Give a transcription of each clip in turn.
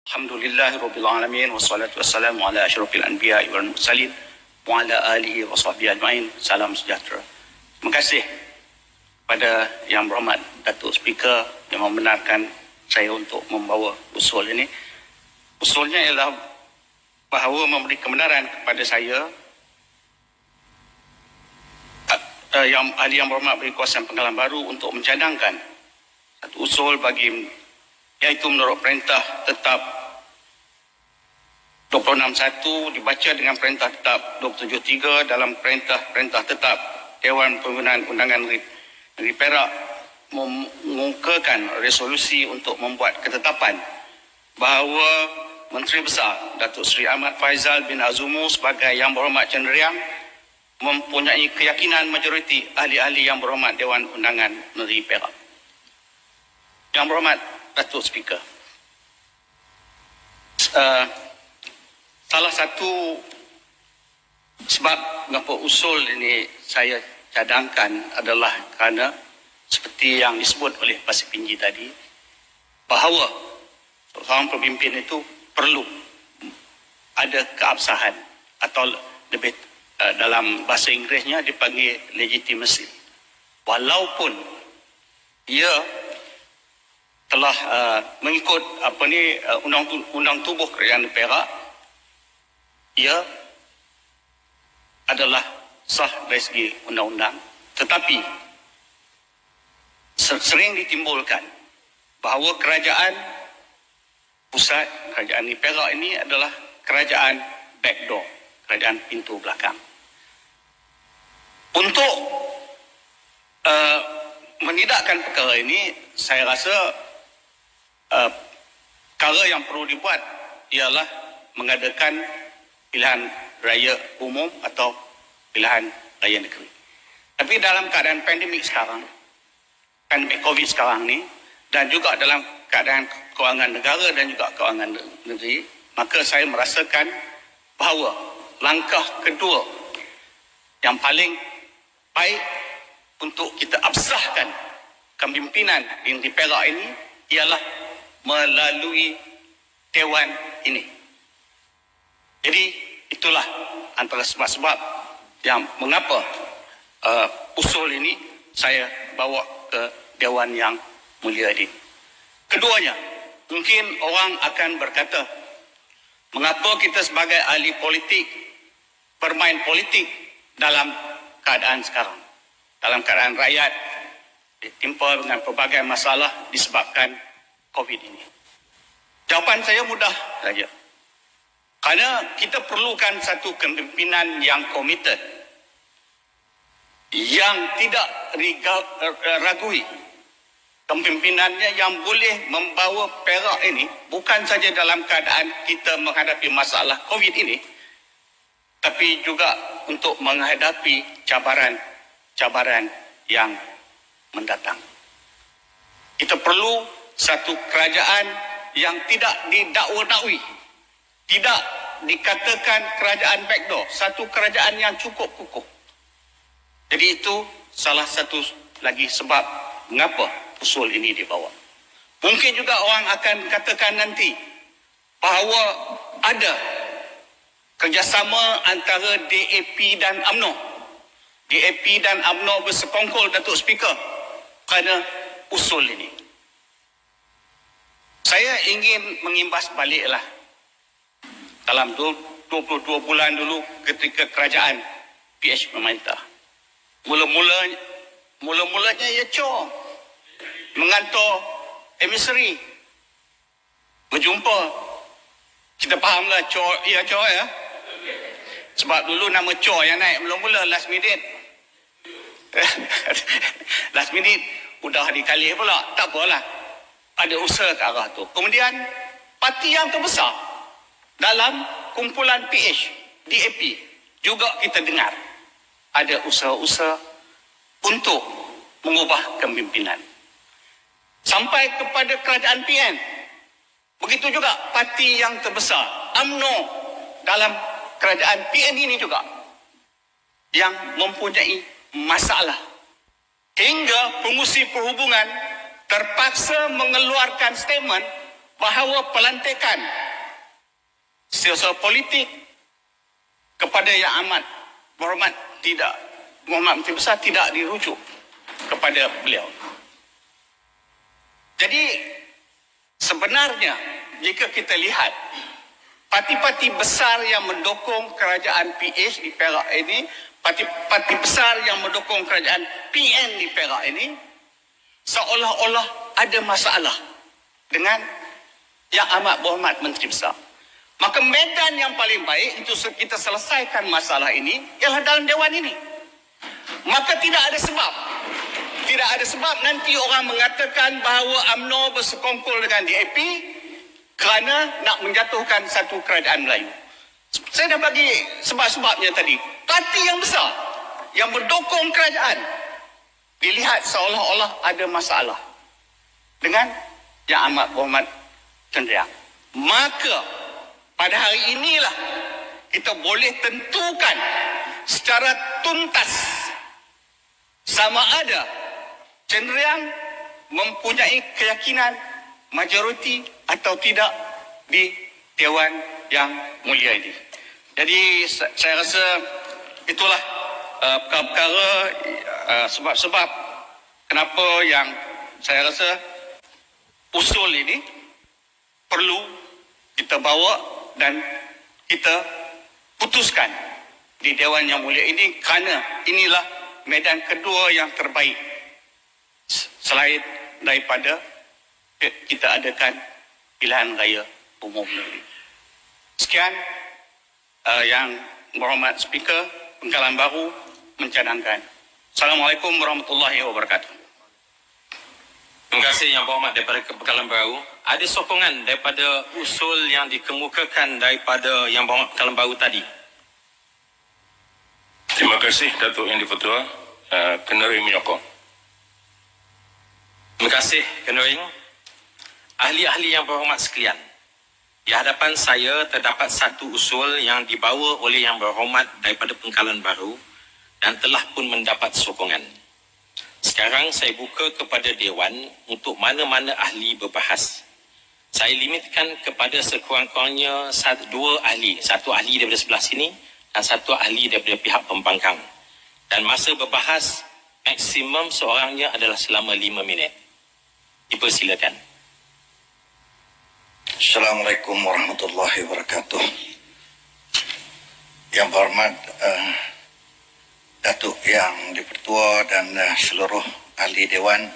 Alhamdulillahirabbil alamin wassalatu wassalamu ala asyrafil anbiya'i wal mursalin wa ala alihi wa sahbihi ajmain. Salam sejahtera. Terima kasih pada Yang Berhormat Datuk Speaker yang membenarkan saya untuk membawa usul ini. Usulnya ialah bahawa memberi kebenaran kepada saya yang ahli yang berhormat beri kuasaan penggalan baru untuk mencadangkan satu usul bagi, iaitu menurut perintah tetap 261 dibaca dengan perintah tetap 273 dalam perintah tetap Dewan Pembinaan Undangan Negeri Perak mengungkapkan resolusi untuk membuat ketetapan bahawa Menteri Besar Datuk Seri Ahmad Faizal bin Azumu sebagai Yang Berhormat Cenderia mempunyai keyakinan majoriti ahli-ahli Yang Berhormat Dewan Undangan Negeri Perak. Yang Berhormat Datuk Speaker, salah satu sebab mengapa usul ini saya cadangkan adalah kerana seperti yang disebut oleh Pasir Pinji tadi, bahawa seorang pemimpin itu perlu ada keabsahan atau lebih dalam bahasa Inggerisnya dipanggil legitimacy. Walaupun ia telah mengikut undang tubuh Kerajaan Perak, ia adalah sah dari segi undang-undang, tetapi sering ditimbulkan bahawa kerajaan pusat, kerajaan di Perak ini adalah kerajaan backdoor, kerajaan pintu belakang. Untuk menidakkan perkara ini, saya rasa perkara yang perlu dibuat ialah mengadakan pilihan raya umum atau pilihan raya negeri. Tapi dalam keadaan pandemik sekarang, pandemik COVID sekarang ni, dan juga dalam keadaan kewangan negara dan juga kewangan negeri, maka saya merasakan bahawa langkah kedua yang paling baik untuk kita absahkan kepimpinan di Negeri Perak ini ialah melalui Dewan ini. Jadi itulah antara sebab-sebab yang mengapa usul ini saya bawa ke Dewan Yang Mulia ini. Keduanya, mungkin orang akan berkata, mengapa kita sebagai ahli politik bermain politik dalam keadaan sekarang, dalam keadaan rakyat ditimpa dengan pelbagai masalah disebabkan COVID ini? Jawapan saya mudah saja. Kerana kita perlukan satu kepimpinan yang komited, yang tidak ragui, kepimpinannya yang boleh membawa Perak ini bukan saja dalam keadaan kita menghadapi masalah COVID ini, tapi juga untuk menghadapi cabaran yang mendatang. Kita perlu satu kerajaan yang tidak didakwa-dakwi, tidak dikatakan kerajaan backdoor, satu kerajaan yang cukup kukuh. Jadi itu salah satu lagi sebab mengapa usul ini dibawa. Mungkin juga orang akan katakan nanti bahawa ada kerjasama antara DAP dan UMNO. DAP dan UMNO bersekongkol, Datuk Speaker, kerana usul ini. Saya ingin mengimbas baliklah dalam 22 bulan dulu ketika kerajaan PH memerintah. Mula-mulanya ia cor, mengantar emissary, berjumpa. Kita fahamlah cor ya. Sebab dulu nama cor yang naik mula-mula last minute. Last minute udah dikali pula. Tak apalah, ada usaha ke arah tu. Kemudian parti yang terbesar dalam kumpulan PH, DAP, juga kita dengar ada usaha-usaha untuk mengubah kepimpinan sampai kepada kerajaan PN. Begitu juga parti yang terbesar UMNO dalam kerajaan PN ini juga yang mempunyai masalah, hingga Pengurusi Perhubungan terpaksa mengeluarkan statement bahawa pelantikan setiausaha politik kepada Yang Amat Berhormat Muhammad Menteri Besar tidak dirujuk kepada beliau. Jadi sebenarnya jika kita lihat parti-parti besar yang mendukung kerajaan PH di Perak ini, parti-parti besar yang mendukung kerajaan PN di Perak ini, seolah-olah ada masalah dengan Yang Amat Berhormat Menteri Besar. Maka medan yang paling baik untuk kita selesaikan masalah ini ialah dalam Dewan ini. Maka tidak ada sebab nanti orang mengatakan bahawa UMNO bersekongkol dengan DAP kerana nak menjatuhkan satu kerajaan Melayu. Saya dah bagi sebab-sebabnya tadi. Parti yang besar yang mendukung kerajaan dilihat seolah-olah ada masalah dengan Yang Amat Berhormat Cenderam. Maka pada hari inilah kita boleh tentukan secara tuntas sama ada Cenderam mempunyai keyakinan majoriti atau tidak di Dewan Yang Mulia ini. Jadi saya rasa itulah perkara-perkara sebab-sebab kenapa yang saya rasa usul ini perlu kita bawa dan kita putuskan di Dewan Yang Mulia ini kerana inilah medan kedua yang terbaik selain daripada kita adakan pilihan raya umum. Sekian yang berhormat Speaker Pengkalan Baru mencadangkan. Assalamualaikum warahmatullahi wabarakatuh. Terima kasih Yang Berhormat daripada Pengkalan Baru. Ada sokongan daripada usul yang dikemukakan daripada Yang Berhormat Pengkalan Baru tadi? Terima kasih Datuk Yang di-Pertua. Kendari menyokong. Terima kasih Kendering. Ahli-ahli yang berhormat sekalian, di hadapan saya terdapat satu usul yang dibawa oleh Yang Berhormat daripada Pengkalan Baru dan telah pun mendapat sokongan. Sekarang saya buka kepada Dewan untuk mana-mana ahli berbahas. Saya limitkan kepada sekurang-kurangnya dua ahli. Satu ahli daripada sebelah sini dan satu ahli daripada pihak pembangkang. Dan masa berbahas maksimum seorangnya adalah selama 5 minit. Dipersilakan. Assalamualaikum warahmatullahi wabarakatuh. Yang berhormat Datuk Yang di-Pertua dan seluruh ahli Dewan.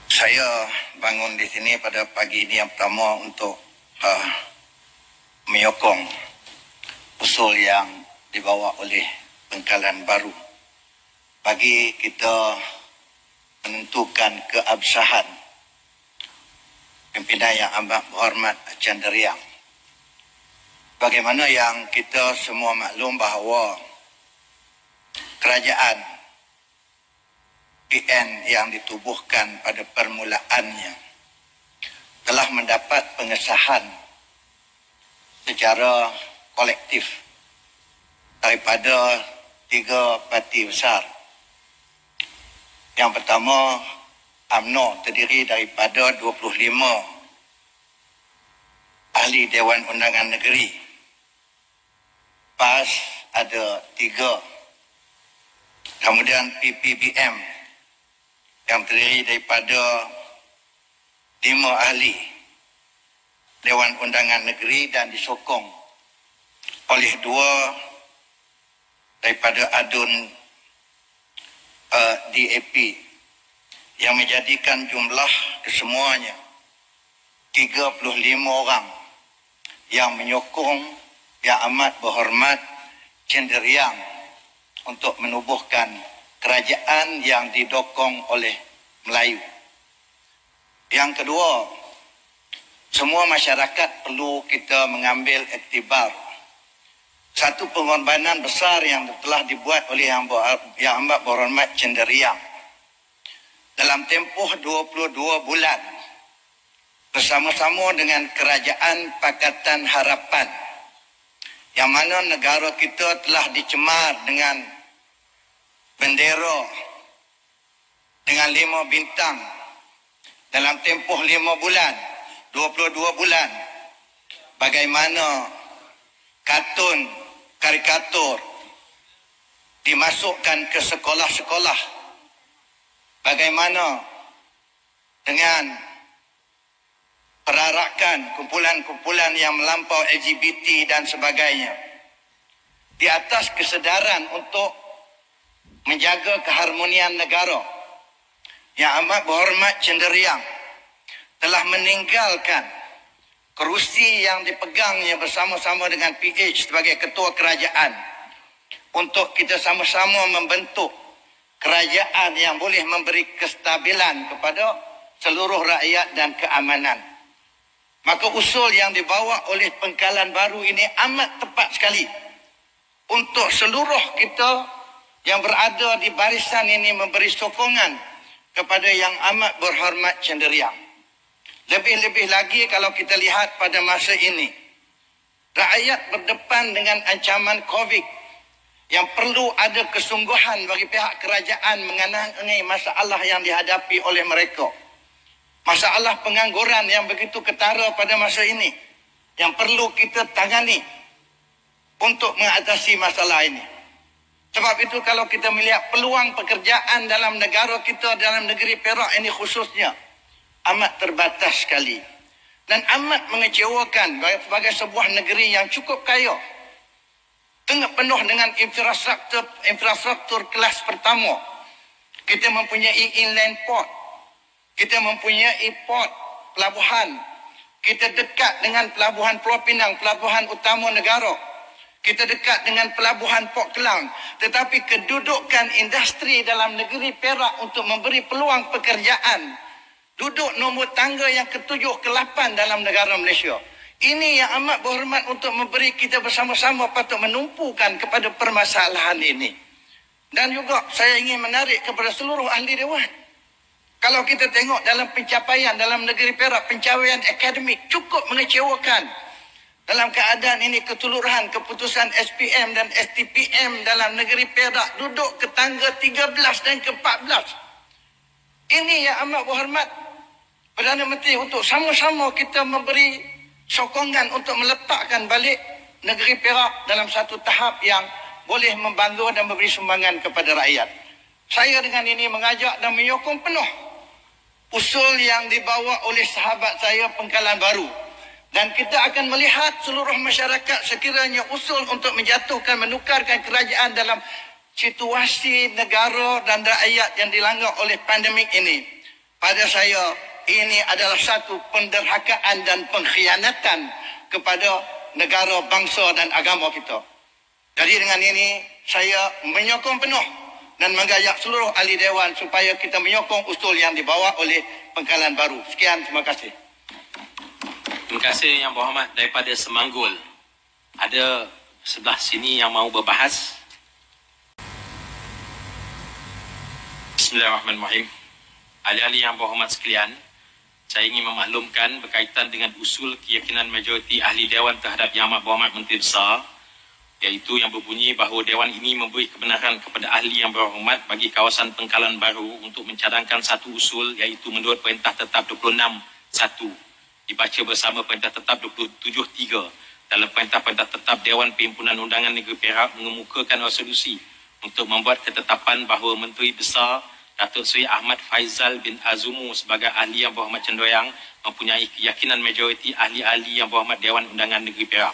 Saya bangun di sini pada pagi ini yang pertama untuk menyokong usul yang dibawa oleh Pengkalan Baru bagi kita menentukan keabsahan pimpinan Yang Amat Berhormat Cenderam. Bagaimana yang kita semua maklum bahawa kerajaan PN yang ditubuhkan pada permulaannya telah mendapat pengesahan secara kolektif daripada 3 parti besar. Yang pertama, UMNO terdiri daripada 25 ahli Dewan Undangan Negeri. PAS ada 3. Kemudian PPBM yang terdiri daripada 5 ahli Dewan Undangan Negeri dan disokong oleh 2 daripada adun DAP yang menjadikan jumlah kesemuanya 35 orang yang menyokong Yang Amat Berhormat Cenderam untuk menubuhkan kerajaan yang didokong oleh Melayu. Yang kedua, semua masyarakat perlu kita mengambil iktibar satu pengorbanan besar yang telah dibuat oleh Yang Amat Berhormat Cenderam dalam tempoh 22 bulan bersama-sama dengan Kerajaan Pakatan Harapan, yang mana negara kita telah dicemar dengan bendera dengan 5 bintang dalam tempoh 5 bulan, 22 bulan, bagaimana karikatur dimasukkan ke sekolah-sekolah, bagaimana dengan perarakan kumpulan-kumpulan yang melampau LGBT dan sebagainya. Di atas kesedaran untuk menjaga keharmonian negara, Yang Amat Berhormat Cenderia telah meninggalkan kerusi yang dipegangnya bersama-sama dengan PH sebagai ketua kerajaan untuk kita sama-sama membentuk kerajaan yang boleh memberi kestabilan kepada seluruh rakyat dan keamanan. Maka usul yang dibawa oleh Pengkalan Baru ini amat tepat sekali untuk seluruh kita yang berada di barisan ini memberi sokongan kepada Yang Amat Berhormat Cenderia. Lebih-lebih lagi kalau kita lihat pada masa ini, rakyat berdepan dengan ancaman COVID yang perlu ada kesungguhan bagi pihak kerajaan mengenai masalah yang dihadapi oleh mereka. Masalah pengangguran yang begitu ketara pada masa ini yang perlu kita tangani untuk mengatasi masalah ini. Sebab itu kalau kita melihat peluang pekerjaan dalam negara kita, dalam negeri Perak ini khususnya, amat terbatas sekali. Dan amat mengecewakan sebagai sebuah negeri yang cukup kaya, tengah penuh dengan infrastruktur kelas pertama. Kita mempunyai inland port, kita mempunyai port, pelabuhan. Kita dekat dengan pelabuhan Pulau Pinang, pelabuhan utama negara. Kita dekat dengan pelabuhan Port Klang. Tetapi kedudukan industri dalam negeri Perak untuk memberi peluang pekerjaan duduk nombor tangga yang ke-7, ke-8 dalam negara Malaysia. Ini yang amat berhormat untuk memberi kita bersama-sama patut menumpukan kepada permasalahan ini. Dan juga saya ingin menarik kepada seluruh ahli dewan. Kalau kita tengok dalam pencapaian dalam negeri Perak, pencapaian akademik cukup mengecewakan. Dalam keadaan ini keseluruhan keputusan SPM dan STPM dalam negeri Perak duduk ke tangga 13 dan ke-14. Ini yang amat berhormat Perdana Menteri untuk sama-sama kita memberi sokongan untuk meletakkan balik negeri Perak dalam satu tahap yang boleh membantu dan memberi sumbangan kepada rakyat. Saya dengan ini mengajak dan menyokong penuh usul yang dibawa oleh sahabat saya Pengkalan Baru. Dan kita akan melihat seluruh masyarakat sekiranya usul untuk menjatuhkan, menukarkan kerajaan dalam situasi negara dan rakyat yang dilanggar oleh pandemik ini. Pada saya, ini adalah satu penderhakaan dan pengkhianatan kepada negara, bangsa dan agama kita. Jadi dengan ini, saya menyokong penuh dan mengajak seluruh ahli dewan supaya kita menyokong usul yang dibawa oleh Pengkalan Baru. Sekian, terima kasih. Terima kasih Yang Berhormat daripada Semanggul. Ada sebelah sini yang mahu berbahas? Bismillahirrahmanirrahim. Ahli-ahli yang berhormat sekalian, saya ingin memaklumkan berkaitan dengan usul keyakinan majoriti ahli Dewan terhadap Yang Amat Berhormat Menteri Besar, iaitu yang berbunyi bahawa Dewan ini memberi kebenaran kepada ahli yang berhormat bagi kawasan Pengkalan Baru untuk mencadangkan satu usul, iaitu menurut Perintah Tetap 26.1 dibaca bersama Perintah Tetap 27.3 dalam Perintah-Perintah Tetap Dewan Perhimpunan Undangan Negeri Perak mengemukakan resolusi untuk membuat ketetapan bahawa Menteri Besar Datuk Seri Ahmad Faizal bin Azumu sebagai ahli yang berhormat cenderia mempunyai keyakinan majoriti ahli-ahli yang berhormat Dewan Undangan Negeri Perak.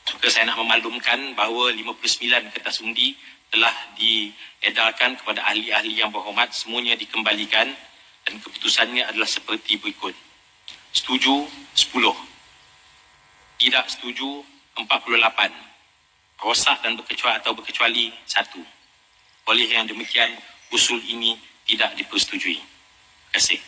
Juga saya nak memaklumkan bahawa 59 kertas undi telah diedarkan kepada ahli-ahli yang berhormat, semuanya dikembalikan dan keputusannya adalah seperti berikut. Setuju 10, tidak setuju 48, rosak dan berkecuali 1. Oleh yang demikian, usul ini tidak dipersetujui. Terima kasih.